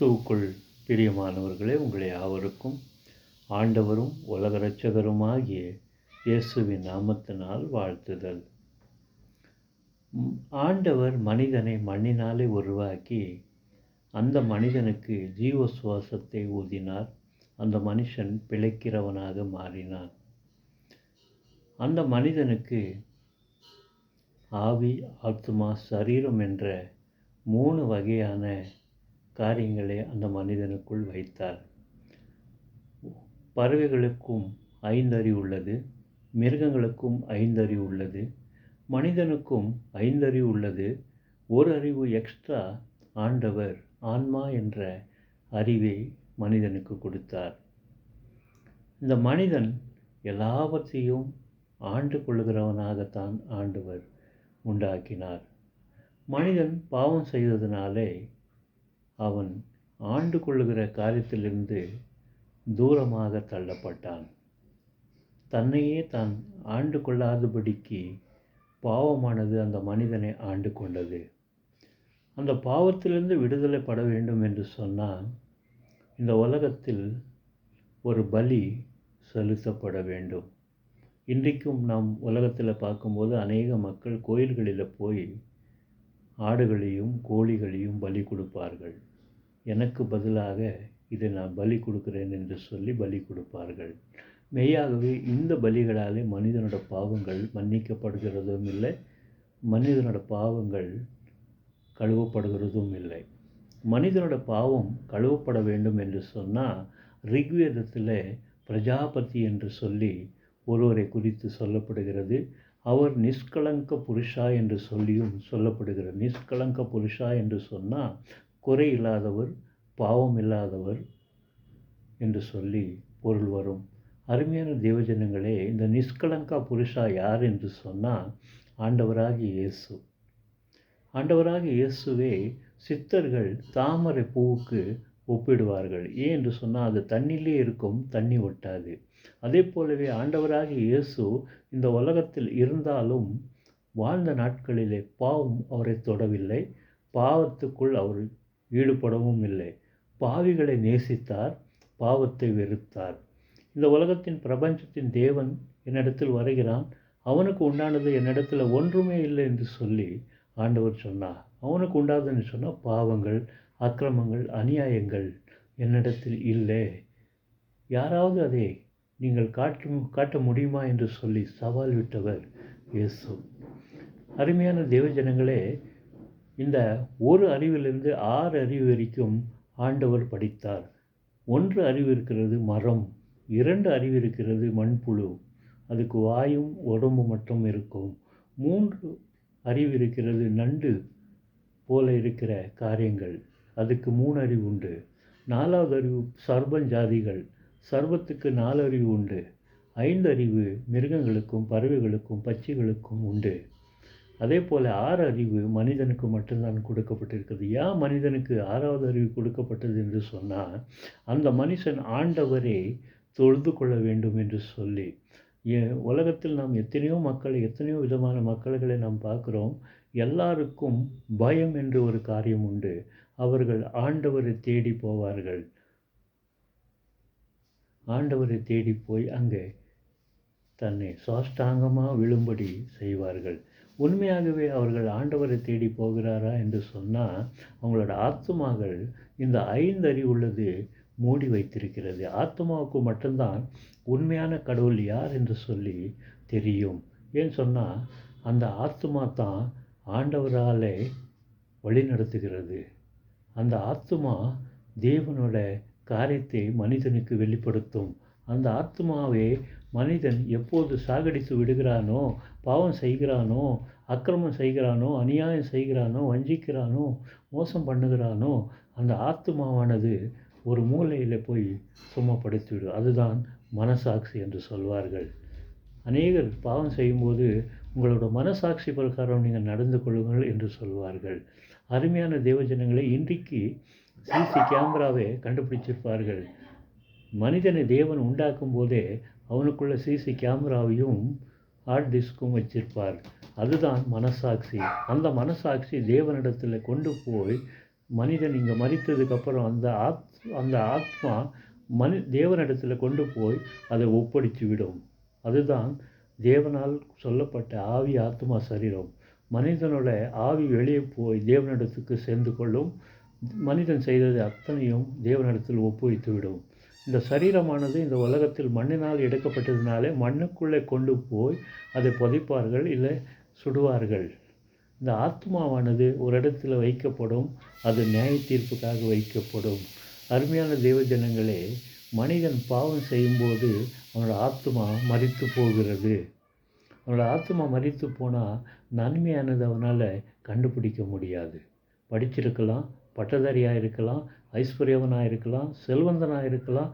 கிறிஸ்துவுக்குள் பிரியமானவர்களே, உங்களை யாவருக்கும் ஆண்டவரும் உலக இரட்சகருமாகிய இயேசுவின் நாமத்தினால் வாழ்த்துதல். ஆண்டவர் மனிதனை மண்ணினாலே உருவாக்கி அந்த மனிதனுக்கு ஜீவ சுவாசத்தை ஊதினார். அந்த மனுஷன் பிழைக்கிறவனாக மாறினான். அந்த மனிதனுக்கு ஆவி, ஆத்துமா, சரீரம் என்ற 3 வகையான காரியங்களை அந்த மனிதனுக்குள் வைத்தார். பறவைகளுக்கும் 5 அறிவு உள்ளது, மிருகங்களுக்கும் 5 அறிவு உள்ளது, மனிதனுக்கும் 5 அறிவு உள்ளது. ஒரு அறிவு எக்ஸ்ட்ரா ஆண்டவர் ஆன்மா என்ற அறிவை மனிதனுக்கு கொடுத்தார். இந்த மனிதன் எல்லாவற்றையும் ஆண்டு கொள்ளுகிறவனாகத்தான் ஆண்டவர் உண்டாக்கினார். மனிதன் பாவம் செய்ததினாலே அவன் ஆண்டு கொள்ளுகிற காரியத்திலிருந்து தூரமாக தள்ளப்பட்டான். தன்னையே தான் ஆண்டு கொள்ளாதபடிக்கு பாவமானது அந்த மனிதனை ஆண்டு கொண்டது. அந்த பாவத்திலிருந்து விடுதலை பட வேண்டும் என்று சொன்னால் இந்த உலகத்தில் ஒரு பலி செலுத்தப்பட வேண்டும். இன்றைக்கும் நாம் உலகத்தில் பார்க்கும்போது அநேக மக்கள் கோயில்களில் போய் ஆடுகளையும் கோழிகளையும் பலி கொடுப்பார்கள். எனக்கு பதிலாக இதை நான் பலி கொடுக்கிறேன் என்று சொல்லி பலி கொடுப்பார்கள். மெய்யாகவே இந்த பலிகளாலே மனிதனோட பாவங்கள் மன்னிக்கப்படுகிறதும் இல்லை, மனிதனோட பாவங்கள் கழுவப்படுகிறதும் இல்லை. மனிதனோட பாவம் கழுவப்பட வேண்டும் என்று சொன்னால் ரிக்வேதத்தில் பிரஜாபதி என்று சொல்லி ஒருவரை குறித்து சொல்லப்படுகிறது. அவர் நிஷ்கலங்க புருஷா என்று சொல்லியும் சொல்லப்படுகிறது. நிஷ்கலங்க புருஷா என்று சொன்னால் குறை இல்லாதவர், பாவம் இல்லாதவர் என்று சொல்லி பொருள் வரும். அருமையான தேவஜனங்களே, இந்த நிஷ்கலங்கா புருஷா யார் என்று சொன்னால் ஆண்டவராகிய இயேசு. ஆண்டவராகிய இயேசுவே சித்தர்கள் தாமரை பூவுக்கு ஒப்பிடுவார்கள். ஏன் என்று சொன்னால் அது தண்ணிலே இருக்கும், தண்ணி ஒட்டாது. அதே போலவே ஆண்டவராகிய இயேசு இந்த உலகத்தில் இருந்தாலும் வாழ்ந்த நாட்களிலே பாவம் அவரை தொடவில்லை, பாவத்துக்குள் அவர் ஈடுபடவும் இல்லை. பாவிகளை நேசித்தார், பாவத்தை வெறுத்தார். இந்த உலகத்தின் பிரபஞ்சத்தின் தேவன் என்னிடத்தில் வருகிறான், அவனுக்கு உண்டானது என்னிடத்தில் ஒன்றுமே இல்லை என்று சொல்லி ஆண்டவர் சொன்னார். அவனுக்கு உண்டாதுன்னு சொன்னால் பாவங்கள், அக்கிரமங்கள், அநியாயங்கள் என்னிடத்தில் இல்லை. யாராவது அதை நீங்கள் காட்ட முடியுமா என்று சொல்லி சவால் விட்டவர் இயேசு. அருமையான தேவஜனங்களே, இந்த ஒரு அறிவிலிருந்து 6 அறிவு வரைக்கும் ஆண்டவர் படித்தார். 1 அறிவு இருக்கிறது மரம், 2 அறிவு இருக்கிறது மண்புழு, அதுக்கு வாயும் உடம்பு மட்டும் இருக்கும். 3 அறிவு இருக்கிறது நண்டு போல இருக்கிற காரியங்கள், அதுக்கு 3 அறிவு உண்டு. 4வது அறிவு சர்பஞ்சாதிகள், சர்பத்துக்கு 4 அறிவு உண்டு. 5 அறிவு மிருகங்களுக்கும் பறவைகளுக்கும் பட்சிகளுக்கும் உண்டு. அதே போல் 6 அறிவு மனிதனுக்கு மட்டும்தான் கொடுக்கப்பட்டிருக்கிறது. ஏன் மனிதனுக்கு 6வது அறிவு கொடுக்கப்பட்டது என்று சொன்னால் அந்த மனுஷன் ஆண்டவரை தொழுது கொள்ள வேண்டும் என்று சொல்லி. உலகத்தில் நாம் எத்தனையோ விதமான மக்களை நாம் பார்க்குறோம். எல்லாருக்கும் பயம் என்று ஒரு காரியம் உண்டு. அவர்கள் ஆண்டவரை தேடி போவார்கள். ஆண்டவரை தேடி போய் அங்கே தன்னை சாஷ்டாங்கமாக விழும்படி செய்வார்கள். உண்மையாகவே அவர்கள் ஆண்டவரை தேடி போகிறாரா என்று சொன்னால் அவங்களோட ஆத்துமாக்கள் இந்த 5 அறிவு உள்ளது மூடி வைத்திருக்கிறது. ஆத்மாவுக்கு மட்டும்தான் உண்மையான கடவுள் யார் என்று சொல்லி தெரியும். ஏன்னு சொன்னால் அந்த ஆத்மா தான் ஆண்டவராலே வழி நடத்துகிறது. அந்த ஆத்மா தேவனோட காரியத்தை மனிதனுக்கு வெளிப்படுத்தும். அந்த ஆத்மாவே மனிதன் எப்போது சாகடித்து விடுகிறானோ, பாவம் செய்கிறானோ, அக்கிரமம் செய்கிறானோ, அநியாயம் செய்கிறானோ, வஞ்சிக்கிறானோ, மோசம் பண்ணுகிறானோ, அந்த ஆத்மாவானது ஒரு மூலையில் போய் சுமப்படுத்திவிடும். அதுதான் மனசாட்சி என்று சொல்வார்கள். அநேகர் பாவம் செய்யும்போது உங்களோட மனசாட்சி பிரகாரம் நீங்கள் நடந்து கொள்ளுங்கள் என்று சொல்வார்கள். அருமையான தேவஜனங்களை, இன்றைக்கு சிசி கேமராவை கண்டுபிடிச்சிருப்பார்கள். மனிதனை தேவன் உண்டாக்கும் போதே அவனுக்குள்ள சிசி கேமராவையும் ஹார்ட் டிஸ்க்கும் வச்சிருப்பார். அதுதான் மனசாட்சி. அந்த மனசாட்சி தேவனிடத்தில் கொண்டு போய் மனிதன் இங்கே மரித்ததுக்கப்புறம் அந்த ஆத்மா தேவனிடத்தில் கொண்டு போய் அதை ஒப்படைத்து விடும். அதுதான் தேவனால் சொல்லப்பட்ட ஆவி, ஆத்மா, சரீரம். மனிதனோட ஆவி வெளியே போய் தேவனிடத்துக்கு சேர்ந்து கொள்ளும். மனிதன் செய்தது அத்தனையும் தேவனிடத்தில் ஒப்புவித்து விடும். இந்த சரீரமானது இந்த உலகத்தில் மண்ணினால் எடுக்கப்பட்டதுனாலே மண்ணுக்குள்ளே கொண்டு போய் அதை புதைப்பார்கள், இல்லை சுடுவார்கள். இந்த ஆத்மாவானது ஒரு இடத்துல வைக்கப்படும், அது நியாய தீர்ப்புக்காக வைக்கப்படும். அருமையான தேவ ஜனங்களே, மனிதன் பாவம் செய்யும்போது அவனோட ஆத்மா மரித்து போகிறது. அவனோட ஆத்மா மரித்து போனால் நன்மையானது அவனால் கண்டுபிடிக்க முடியாது. படிச்சிருக்கலாம், பட்டதாரியாக இருக்கலாம், ஐஸ்வர்யவனாக இருக்கலாம், செல்வந்தனாக இருக்கலாம்,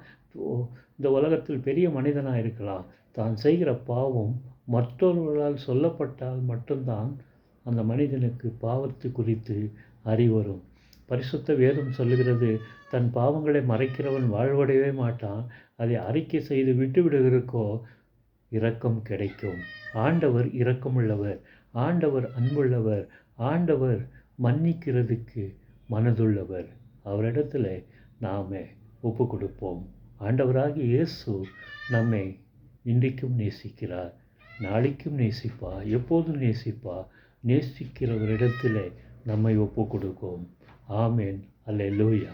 இந்த உலகத்தில் பெரிய மனிதனாக இருக்கலாம். தான் செய்கிற பாவம் மற்றவர்களால் சொல்லப்பட்டால் மட்டும்தான் அந்த மனிதனுக்கு பாவத்தை குறித்து அறிவரும். பரிசுத்த வேதம் சொல்லுகிறது, தன் பாவங்களை மறைக்கிறவன் வாழ்வடையவே மாட்டான், அதை அறிக்கை செய்து விட்டு விடுகிறக்கோ இரக்கம் கிடைக்கும். ஆண்டவர் இரக்கமுள்ளவர், ஆண்டவர் அன்புள்ளவர், ஆண்டவர் மன்னிக்கிறதுக்கு மனதுள்ளவர். அவரிடத்தில் நாம் ஒப்பு கொடுப்போம். ஆண்டவராகிய இயேசு நம்மை இன்றைக்கும் நேசிக்கிறார், நாளைக்கும் நேசிப்பார், எப்போதும் நேசிப்பார். நேசிக்கிறவரிடத்தில் நம்மை ஒப்பு கொடுக்கும். ஆமேன். அல்லேலூயா.